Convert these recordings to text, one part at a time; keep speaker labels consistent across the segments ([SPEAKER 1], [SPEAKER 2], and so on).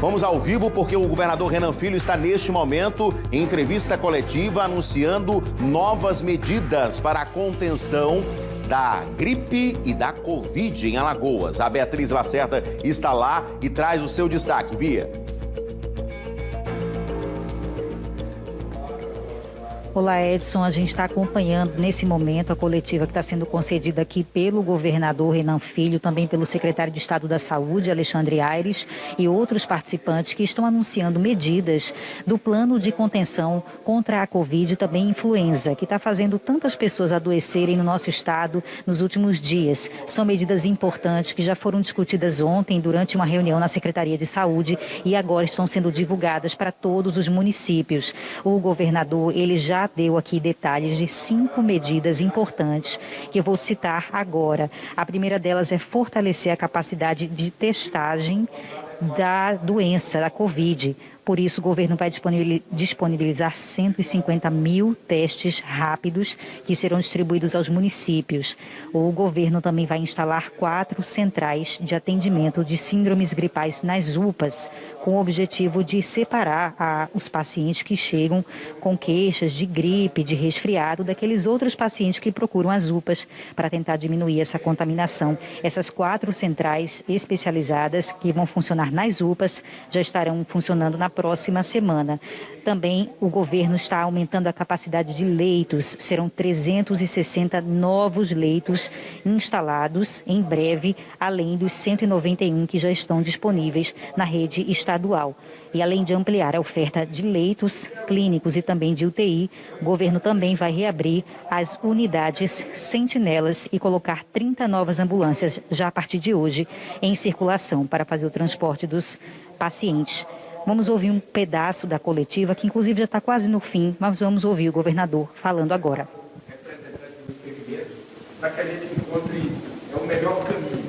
[SPEAKER 1] Vamos ao vivo porque o governador Renan Filho está neste momento em entrevista coletiva anunciando novas medidas para a contenção da gripe e da Covid em Alagoas. A Beatriz Lacerda está lá e traz o seu destaque. Bia.
[SPEAKER 2] Olá, Edson. A gente está acompanhando nesse momento a coletiva que está sendo concedida aqui pelo governador Renan Filho, também pelo secretário de Estado da Saúde, Alexandre Aires, e outros participantes que estão anunciando medidas do plano de contenção contra a Covid e também influenza, que está fazendo tantas pessoas adoecerem no nosso estado nos últimos dias. São medidas importantes que já foram discutidas ontem durante uma reunião na Secretaria de Saúde e agora estão sendo divulgadas para todos os municípios. O governador, ele já deu aqui detalhes de 5 medidas importantes que eu vou citar agora. A primeira delas é fortalecer a capacidade de testagem da doença, da Covid. Por isso, o governo vai disponibilizar 150 mil testes rápidos que serão distribuídos aos municípios. O governo também vai instalar 4 centrais de atendimento de síndromes gripais nas UPAs, com o objetivo de separar os pacientes que chegam com queixas de gripe, de resfriado, daqueles outros pacientes que procuram as UPAs para tentar diminuir essa contaminação. Essas 4 centrais especializadas que vão funcionar nas UPAs já estarão funcionando na próxima semana. Também o governo está aumentando a capacidade de leitos. Serão 360 novos leitos instalados em breve, além dos 191 que já estão disponíveis na rede estadual. E além de ampliar a oferta de leitos clínicos e também de UTI, o governo também vai reabrir as unidades sentinelas e colocar 30 novas ambulâncias já a partir de hoje em circulação para fazer o transporte dos pacientes. Vamos ouvir um pedaço da coletiva, que inclusive já está quase no fim, mas vamos ouvir o governador falando agora.
[SPEAKER 3] Para que a gente encontre o melhor caminho.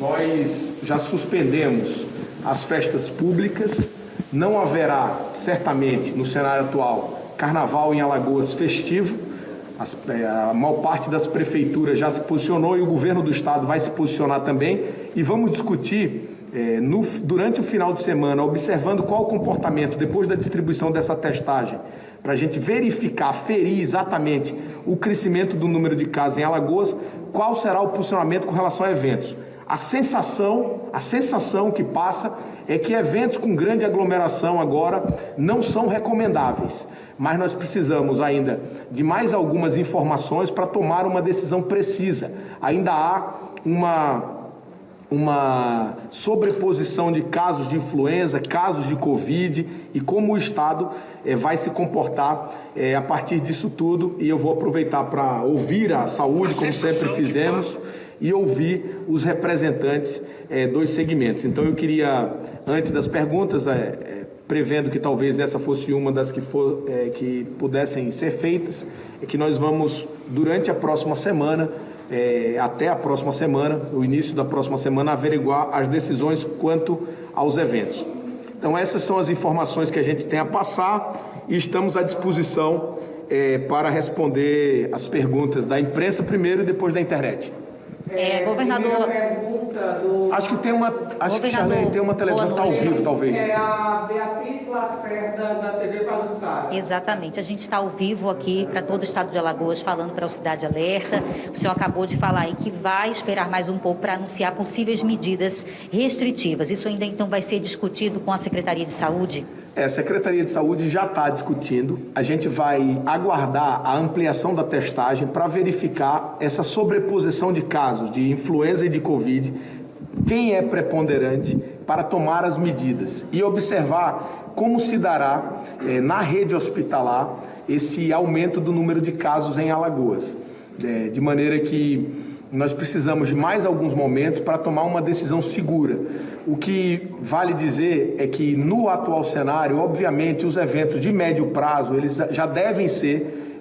[SPEAKER 3] Nós já suspendemos as festas públicas, não haverá, certamente, no cenário atual, carnaval em Alagoas festivo. A maior parte das prefeituras já se posicionou e o governo do estado vai se posicionar também. E vamos discutir durante o final de semana, observando qual o comportamento depois da distribuição dessa testagem, para a gente verificar, aferir exatamente o crescimento do número de casos em Alagoas, qual será o posicionamento com relação a eventos. A sensação que passa é que eventos com grande aglomeração agora não são recomendáveis, mas nós precisamos ainda de mais algumas informações para tomar uma decisão precisa. Ainda há uma sobreposição de casos de influenza, casos de Covid e como o Estado vai se comportar a partir disso tudo. E eu vou aproveitar para ouvir a saúde, como sempre fizemos, e ouvir os representantes dos segmentos. Então eu queria, antes das perguntas, prevendo que talvez essa fosse uma das que pudessem ser feitas, que nós vamos, durante a próxima semana, até a próxima semana, o início da próxima semana, averiguar as decisões quanto aos eventos. Então essas são as informações que a gente tem a passar e estamos à disposição para responder as perguntas da imprensa primeiro e depois da internet.
[SPEAKER 2] Governador,
[SPEAKER 3] acho que tem uma televisão que está ao vivo, talvez.
[SPEAKER 4] É a Beatriz Lacerda, da TV Pajuçara.
[SPEAKER 2] Exatamente, a gente está ao vivo aqui para todo o estado de Alagoas, falando para o Cidade Alerta. O senhor acabou de falar aí que vai esperar mais um pouco para anunciar possíveis medidas restritivas. Isso ainda então vai ser discutido com a Secretaria de Saúde?
[SPEAKER 3] A Secretaria de Saúde já está discutindo. A gente vai aguardar a ampliação da testagem para verificar essa sobreposição de casos de influenza e de Covid, quem é preponderante, para tomar as medidas e observar como se dará na rede hospitalar esse aumento do número de casos em Alagoas. De maneira que nós precisamos de mais alguns momentos para tomar uma decisão segura. O que vale dizer é que no atual cenário, obviamente, os eventos de médio prazo, eles já devem ser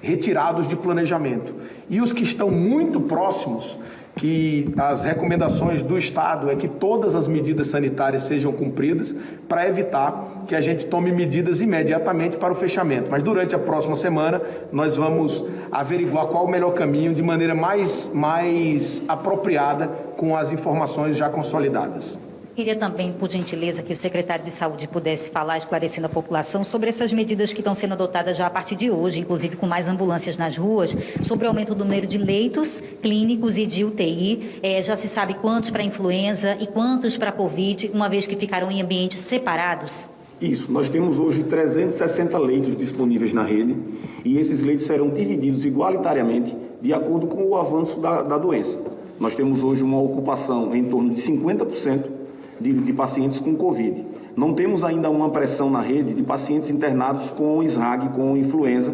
[SPEAKER 3] retirados de planejamento. E os que estão muito próximos, que as recomendações do Estado é que todas as medidas sanitárias sejam cumpridas para evitar que a gente tome medidas imediatamente para o fechamento. Mas durante a próxima semana nós vamos averiguar qual o melhor caminho de maneira mais apropriada com as informações já consolidadas.
[SPEAKER 2] Queria também, por gentileza, que o secretário de Saúde pudesse falar, esclarecendo a população, sobre essas medidas que estão sendo adotadas já a partir de hoje, inclusive com mais ambulâncias nas ruas, sobre o aumento do número de leitos clínicos e de UTI. Já se sabe quantos para influenza e quantos para Covid, uma vez que ficaram em ambientes separados?
[SPEAKER 5] Isso, nós temos hoje 360 leitos disponíveis na rede e esses leitos serão divididos igualitariamente de acordo com o avanço da doença. Nós temos hoje uma ocupação em torno de 50%. De pacientes com Covid. Não temos ainda uma pressão na rede de pacientes internados com SRAG, com influenza.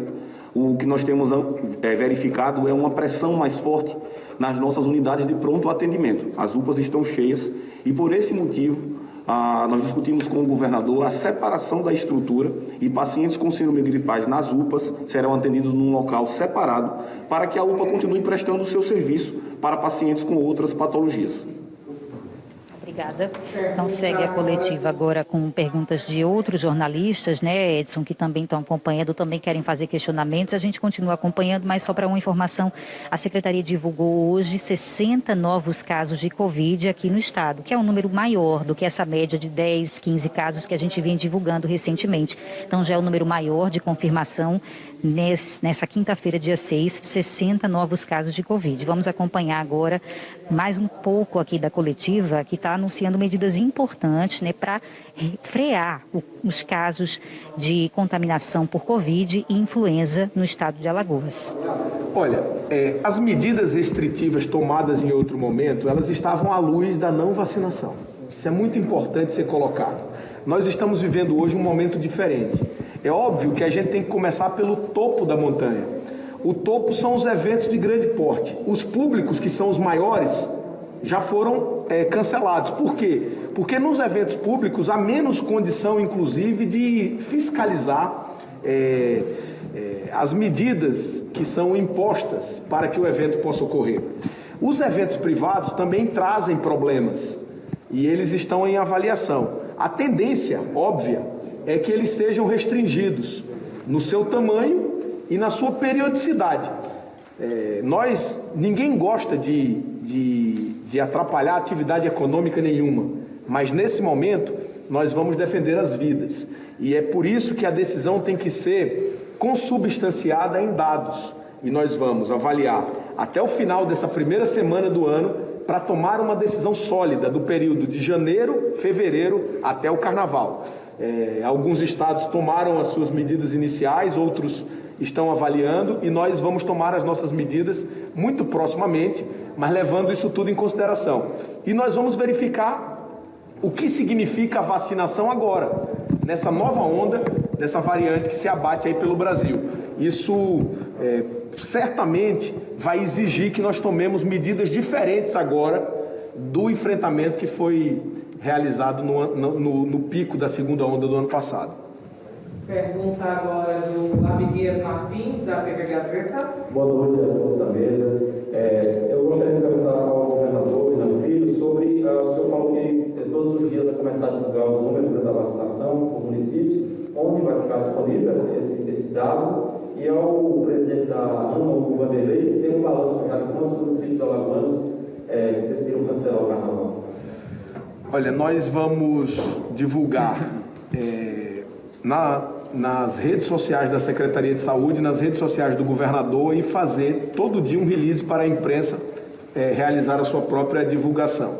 [SPEAKER 5] O que nós temos verificado é uma pressão mais forte nas nossas unidades de pronto atendimento. As UPAs estão cheias e, por esse motivo, nós discutimos com o governador a separação da estrutura e pacientes com síndrome gripais nas UPAs serão atendidos num local separado para que a UPA continue prestando o seu serviço para pacientes com outras patologias.
[SPEAKER 2] Obrigada. Então segue a coletiva agora com perguntas de outros jornalistas, né, Edson, que também estão acompanhando, também querem fazer questionamentos. A gente continua acompanhando, mas só para uma informação, a Secretaria divulgou hoje 60 novos casos de Covid aqui no estado, que é um número maior do que essa média de 10, 15 casos que a gente vinha divulgando recentemente. Então já é o número maior de confirmação nessa quinta-feira, dia 6, 60 novos casos de Covid. Vamos acompanhar agora mais um pouco aqui da coletiva, que está anunciando medidas importantes, né, para frear os casos de contaminação por Covid e influenza no estado de Alagoas.
[SPEAKER 3] Olha, as medidas restritivas tomadas em outro momento, elas estavam à luz da não vacinação. Isso é muito importante ser colocado. Nós estamos vivendo hoje um momento diferente. É óbvio que a gente tem que começar pelo topo da montanha. O topo são os eventos de grande porte. Os públicos, que são os maiores, já foram cancelados. Por quê? Porque nos eventos públicos há menos condição, inclusive, de fiscalizar as medidas que são impostas para que o evento possa ocorrer. Os eventos privados também trazem problemas e eles estão em avaliação. A tendência, óbvia, é que eles sejam restringidos no seu tamanho e na sua periodicidade. Ninguém gosta de atrapalhar a atividade econômica nenhuma, mas nesse momento nós vamos defender as vidas. E é por isso que a decisão tem que ser consubstanciada em dados. E nós vamos avaliar até o final dessa primeira semana do ano para tomar uma decisão sólida do período de janeiro, fevereiro até o carnaval. Alguns estados tomaram as suas medidas iniciais, outros estão avaliando e nós vamos tomar as nossas medidas muito proximamente, mas levando isso tudo em consideração. E nós vamos verificar o que significa a vacinação agora, nessa nova onda, dessa variante que se abate aí pelo Brasil. Isso certamente vai exigir que nós tomemos medidas diferentes agora do enfrentamento que foi realizado no pico da segunda onda do ano passado.
[SPEAKER 4] Pergunta agora do Abdias Martins, da TV Gazeta.
[SPEAKER 6] Boa noite a todos da mesa. Eu gostaria de perguntar ao governador Renan Filho sobre, o senhor falou que todos os dias vai começar a divulgar os números da vacinação no município, onde vai ficar disponível esse dado, e ao presidente da ANMA, o Vanderlei, se tem um balanço de quantos municípios alagoanos decidiram cancelar o carnaval.
[SPEAKER 3] Olha, nós vamos divulgar nas redes sociais da Secretaria de Saúde, nas redes sociais do governador e fazer todo dia um release para a imprensa realizar a sua própria divulgação.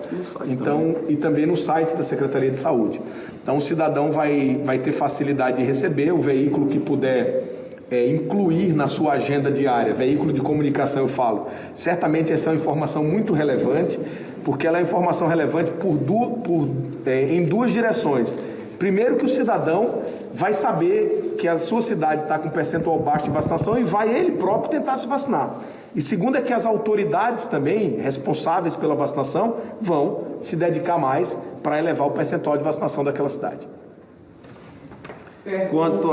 [SPEAKER 3] E também no site da Secretaria de Saúde. Então o cidadão vai ter facilidade de receber, o veículo que puder incluir na sua agenda diária, veículo de comunicação eu falo, certamente essa é uma informação muito relevante, porque ela é informação relevante em duas direções. Primeiro, que o cidadão vai saber que a sua cidade está com percentual baixo de vacinação e vai ele próprio tentar se vacinar. E segundo é que as autoridades também, responsáveis pela vacinação, vão se dedicar mais para elevar o percentual de vacinação daquela cidade.
[SPEAKER 7] Quanto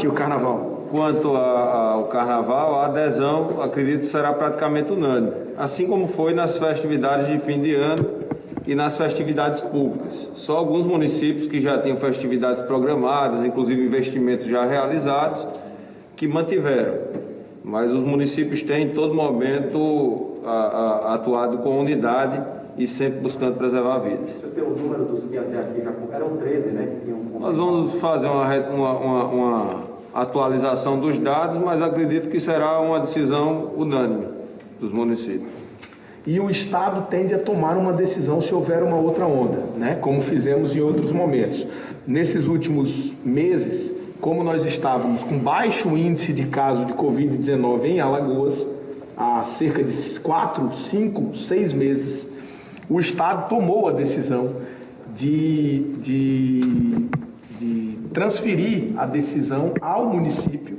[SPEAKER 7] o carnaval. Quanto ao carnaval, a adesão, acredito, será praticamente unânime. assim como foi nas festividades de fim de ano e nas festividades públicas. Só alguns municípios que já tinham festividades programadas, inclusive investimentos já realizados, que mantiveram. Mas os municípios têm, em todo momento, atuado com unidade e sempre buscando preservar a vida.
[SPEAKER 6] O senhor tem o número dos que até aqui já eram 13, né? Que tinham...
[SPEAKER 7] Nós vamos fazer uma atualização dos dados, mas acredito que será uma decisão unânime dos municípios.
[SPEAKER 3] E o Estado tende a tomar uma decisão se houver uma outra onda, né? Como fizemos em outros momentos. Nesses últimos meses, como nós estávamos com baixo índice de casos de Covid-19 em Alagoas, há cerca de 4, 5, 6 meses, o Estado tomou a decisão de transferir a decisão ao município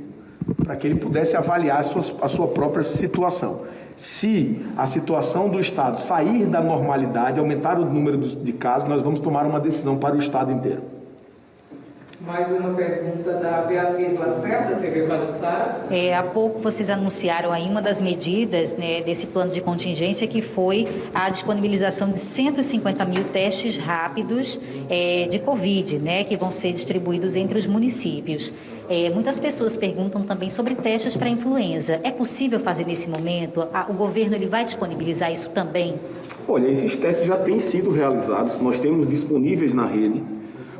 [SPEAKER 3] para que ele pudesse avaliar a sua própria situação. Se a situação do Estado sair da normalidade, aumentar o número de casos, nós vamos tomar uma decisão para o Estado inteiro.
[SPEAKER 4] Mais uma pergunta da Beatriz Lacerda, TV Pajuçara.
[SPEAKER 2] Há pouco vocês anunciaram aí uma das medidas, né, desse plano de contingência, que foi a disponibilização de 150 mil testes rápidos de Covid, né, que vão ser distribuídos entre os municípios. Muitas pessoas perguntam também sobre testes para influenza. É possível fazer nesse momento? O governo ele vai disponibilizar isso também?
[SPEAKER 5] Olha, esses testes já têm sido realizados, nós temos disponíveis na rede.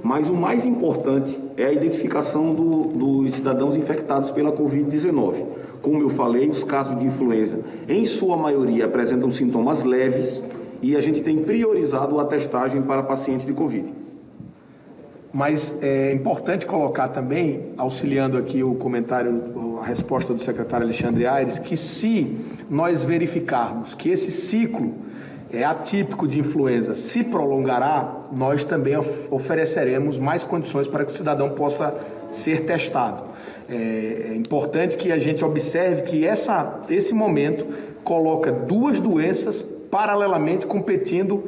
[SPEAKER 5] Mas o mais importante é a identificação dos cidadãos infectados pela Covid-19. Como eu falei, os casos de influenza, em sua maioria, apresentam sintomas leves e a gente tem priorizado a testagem para pacientes de Covid.
[SPEAKER 3] Mas é importante colocar também, auxiliando aqui o comentário, a resposta do secretário Alexandre Aires, que se nós verificarmos que esse ciclo atípico de influenza se prolongará, nós também ofereceremos mais condições para que o cidadão possa ser testado. É importante que a gente observe que esse momento coloca duas doenças paralelamente competindo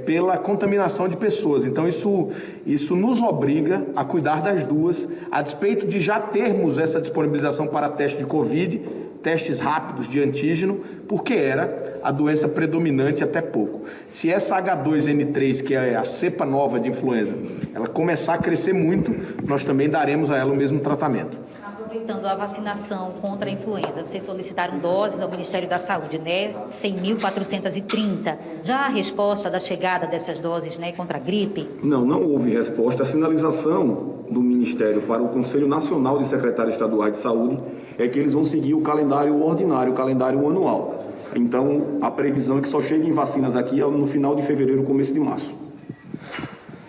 [SPEAKER 3] pela contaminação de pessoas. Então isso nos obriga a cuidar das duas, a despeito de já termos essa disponibilização para teste de Covid, testes rápidos de antígeno, porque era a doença predominante até pouco. Se essa H2N3, que é a cepa nova de influenza, ela começar a crescer muito, nós também daremos a ela o mesmo tratamento.
[SPEAKER 2] Aproveitando a vacinação contra a influenza, vocês solicitaram doses ao Ministério da Saúde, né? 100.430. Já há resposta da chegada dessas doses, né, contra a gripe?
[SPEAKER 5] Não houve resposta. A sinalização do Ministério para o Conselho Nacional de Secretários Estaduais de Saúde é que eles vão seguir o calendário ordinário, o calendário anual. Então, a previsão é que só cheguem vacinas aqui no final de fevereiro, começo de março.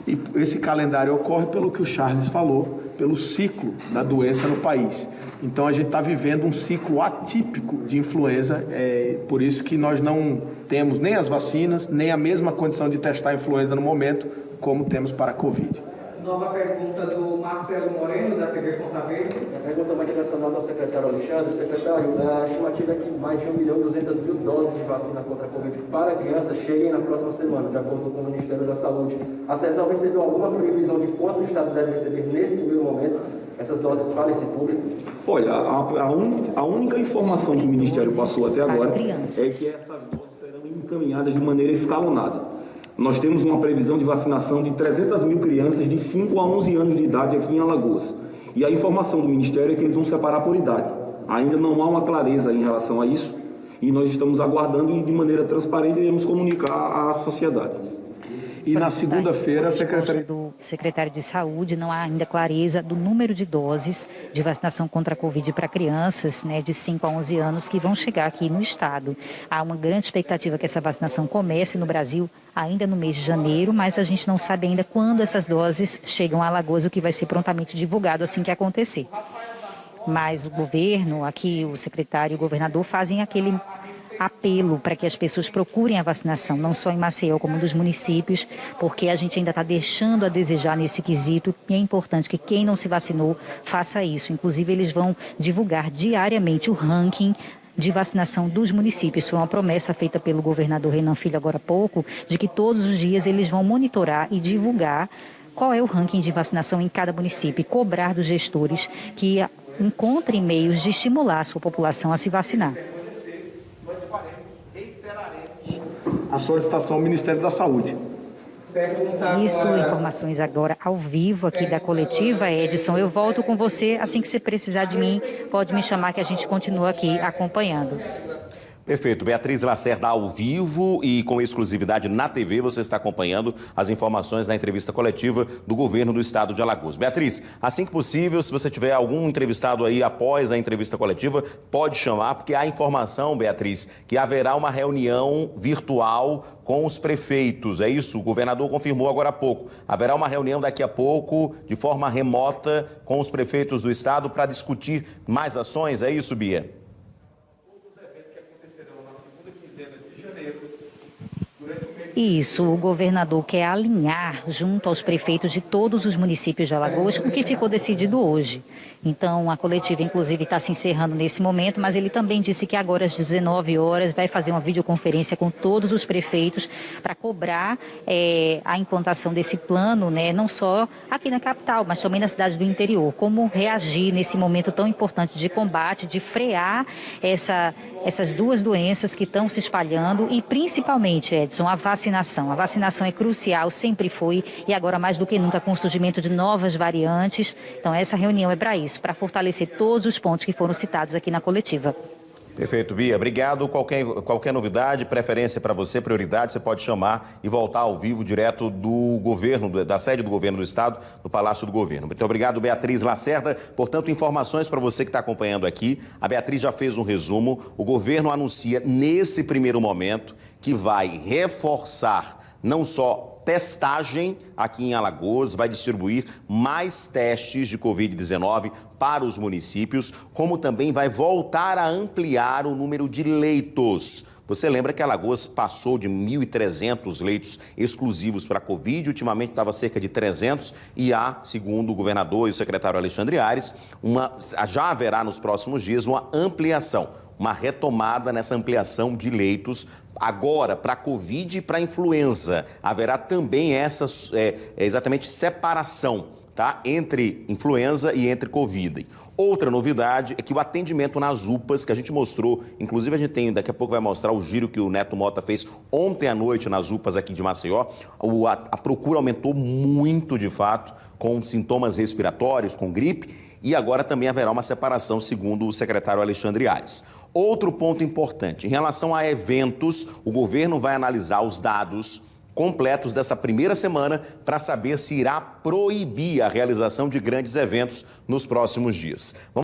[SPEAKER 3] E esse calendário ocorre pelo que o Charles falou, pelo ciclo da doença no país. Então, a gente está vivendo um ciclo atípico de influenza, por isso que nós não temos nem as vacinas, nem a mesma condição de testar a influenza no momento, como temos para a Covid.
[SPEAKER 4] Nova pergunta do Marcelo Moreno, da TV Ponta Verde.
[SPEAKER 6] A pergunta vai direcionada ao secretário Alexandre. Secretário, a estimativa é que mais de 1.200.000 doses de vacina contra a Covid para crianças cheguem na próxima semana, de acordo com o Ministério da Saúde. A CESAL recebeu alguma previsão de quanto o Estado deve receber nesse primeiro momento essas doses para esse público?
[SPEAKER 5] Olha, a única informação que o Ministério passou até agora é que essas doses serão encaminhadas de maneira escalonada. Nós temos uma previsão de vacinação de 300 mil crianças de 5 a 11 anos de idade aqui em Alagoas. E a informação do Ministério é que eles vão separar por idade. Ainda não há uma clareza em relação a isso e nós estamos aguardando e de maneira transparente iremos comunicar à sociedade.
[SPEAKER 3] E na segunda-feira, a Secretaria
[SPEAKER 2] do secretário de Saúde, não há ainda clareza do número de doses de vacinação contra a Covid para crianças, né, de 5 a 11 anos que vão chegar aqui no estado. Há uma grande expectativa que essa vacinação comece no Brasil ainda no mês de janeiro, mas a gente não sabe ainda quando essas doses chegam a Alagoas, o que vai ser prontamente divulgado assim que acontecer. Mas o governo, aqui o secretário e o governador fazem aquele apelo para que as pessoas procurem a vacinação, não só em Maceió como nos municípios, porque a gente ainda está deixando a desejar nesse quesito e é importante que quem não se vacinou faça isso. Inclusive, eles vão divulgar diariamente o ranking de vacinação dos municípios. Foi uma promessa feita pelo governador Renan Filho agora há pouco, de que todos os dias eles vão monitorar e divulgar qual é o ranking de vacinação em cada município e cobrar dos gestores que encontrem meios de estimular a sua população a se vacinar.
[SPEAKER 3] a solicitação ao Ministério da Saúde.
[SPEAKER 2] Isso, informações agora ao vivo aqui da coletiva. Edson, eu volto com você assim que você precisar de mim, pode me chamar que a gente continua aqui acompanhando.
[SPEAKER 1] Perfeito. Beatriz Lacerda ao vivo e com exclusividade na TV, você está acompanhando as informações da entrevista coletiva do governo do estado de Alagoas. Beatriz, assim que possível, se você tiver algum entrevistado aí após a entrevista coletiva, pode chamar, porque há informação, Beatriz, que haverá uma reunião virtual com os prefeitos. É isso? O governador confirmou agora há pouco. Haverá uma reunião daqui a pouco, de forma remota, com os prefeitos do estado para discutir mais ações. É isso, Bia?
[SPEAKER 2] Isso, o governador quer alinhar junto aos prefeitos de todos os municípios de Alagoas o que ficou decidido hoje. Então, a coletiva, inclusive, está se encerrando nesse momento, mas ele também disse que agora, às 19 horas, vai fazer uma videoconferência com todos os prefeitos para cobrar a implantação desse plano, né, não só aqui na capital, mas também na cidade do interior. Como reagir nesse momento tão importante de combate, de frear essas duas doenças que estão se espalhando e, principalmente, Edson, a vacinação. A vacinação é crucial, sempre foi, e agora mais do que nunca com o surgimento de novas variantes. Então, essa reunião é para isso, para fortalecer todos os pontos que foram citados aqui na coletiva.
[SPEAKER 1] Perfeito, Bia. Obrigado. Qualquer novidade, preferência para você, prioridade, você pode chamar e voltar ao vivo direto do governo, da sede do governo do estado, do Palácio do Governo. Muito obrigado, Beatriz Lacerda. Portanto, informações para você que está acompanhando aqui. A Beatriz já fez um resumo. O governo anuncia nesse primeiro momento que vai reforçar não só testagem aqui em Alagoas, vai distribuir mais testes de Covid-19 para os municípios, como também vai voltar a ampliar o número de leitos. Você lembra que Alagoas passou de 1.300 leitos exclusivos para Covid, ultimamente estava cerca de 300 e há, segundo o governador e o secretário Alexandre Aires, já haverá nos próximos dias uma ampliação, uma retomada nessa ampliação de leitos. Agora, para Covid e para influenza, haverá também essa exatamente separação, tá? Entre influenza e entre Covid. Outra novidade é que o atendimento nas UPAs, que a gente mostrou, inclusive a gente tem, daqui a pouco vai mostrar o giro que o Neto Mota fez ontem à noite nas UPAs aqui de Maceió, a procura aumentou muito de fato, com sintomas respiratórios, com gripe, e agora também haverá uma separação, segundo o secretário Alexandre Aires. Outro ponto importante, em relação a eventos, o governo vai analisar os dados completos dessa primeira semana para saber se irá proibir a realização de grandes eventos nos próximos dias.